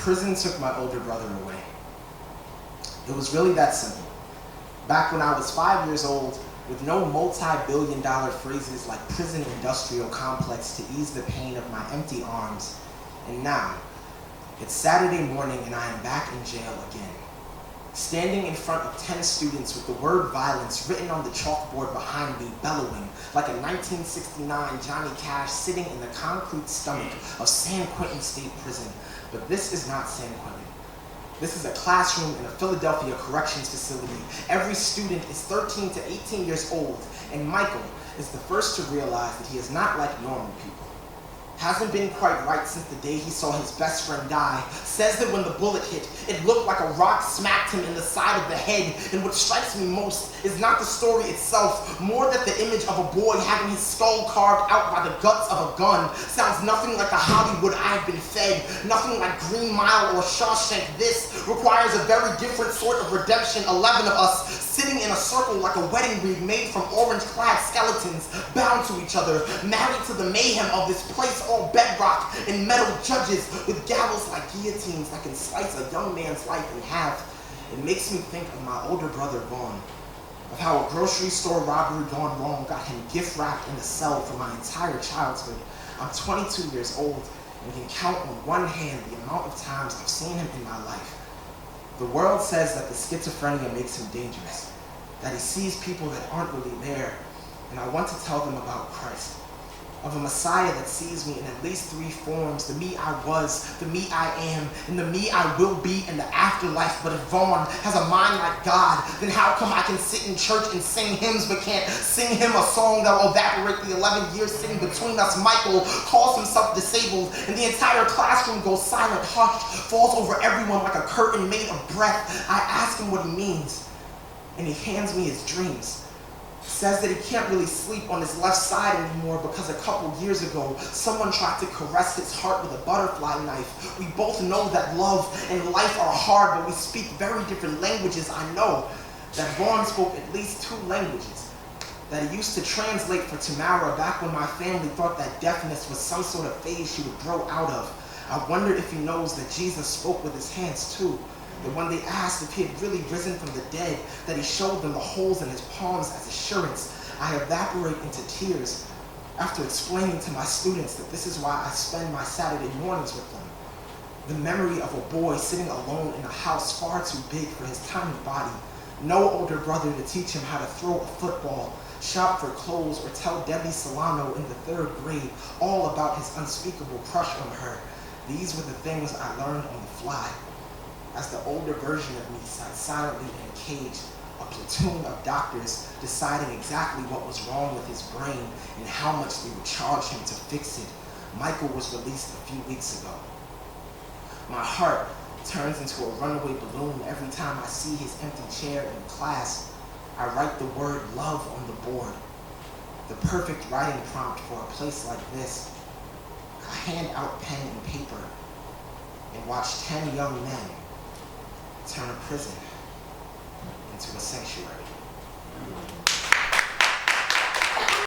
Prison took my older brother away. It was really that simple. Back when I was 5 years old, with no multi-billion-dollar phrases like prison industrial complex to ease the pain of my empty arms. And now, it's Saturday morning and I am back in jail again. Standing in front of 10 students with the word violence written on the chalkboard behind me, bellowing like a 1969 Johnny Cash sitting in the concrete stomach of San Quentin State Prison. But this is not San Quentin. This is a classroom in a Philadelphia corrections facility. Every student is 13 to 18 years old, and Michael is the first to realize that he is not like normal people. Hasn't been quite right since the day he saw his best friend die. Says that when the bullet hit, it looked like a rock smacked him in the side of the head. And what strikes me most is not the story itself, more that the image of a boy having his skull carved out by the guts of a gun sounds nothing like a Hollywood I have been fed, nothing like Green Mile or Shawshank. This requires a very different sort of redemption. 11 of us sitting in a circle like a wedding wreath made from orange-clad skeletons, bound to each other, married to the mayhem of this place, all bedrock and metal judges with gavels like guillotines that can slice a young man's life in half. It makes me think of my older brother Vaughn, of how a grocery store robbery gone wrong got him gift-wrapped in a cell for my entire childhood. I'm 22 years old and can count on one hand the amount of times I've seen him in my life. The world says that the schizophrenia makes him dangerous, that he sees people that aren't really there, and I want to tell them about Christ, of a Messiah that sees me in at least 3 forms, the me I was, the me I am, and the me I will be in the afterlife. But if Vaughn has a mind like God, then how come I can sit in church and sing hymns but can't sing him a song that will evaporate the 11 years sitting between us? Michael calls himself disabled, and the entire classroom goes silent, hushed, falls over everyone like a curtain made of breath. I ask him what he means, and he hands me his dreams. Says that he can't really sleep on his left side anymore because a couple years ago, someone tried to caress his heart with a butterfly knife. We both know that love and life are hard, but we speak very different languages. I know that Vaughn spoke at least 2 languages, that he used to translate for Tamara back when my family thought that deafness was some sort of phase she would grow out of. I wonder if he knows that Jesus spoke with his hands too. That when they asked if he had really risen from the dead, that he showed them the holes in his palms as assurance. I evaporate into tears after explaining to my students that this is why I spend my Saturday mornings with them. The memory of a boy sitting alone in a house far too big for his tiny body. No older brother to teach him how to throw a football, shop for clothes, or tell Debbie Solano in the 3rd grade all about his unspeakable crush on her. These were the things I learned on the fly. As the older version of me sat silently in a cage, a platoon of doctors deciding exactly what was wrong with his brain and how much they would charge him to fix it, Michael was released a few weeks ago. My heart turns into a runaway balloon every time I see his empty chair in class. I write the word love on the board, the perfect writing prompt for a place like this. I hand out pen and paper and watch 10 young men turn a prison into a sanctuary.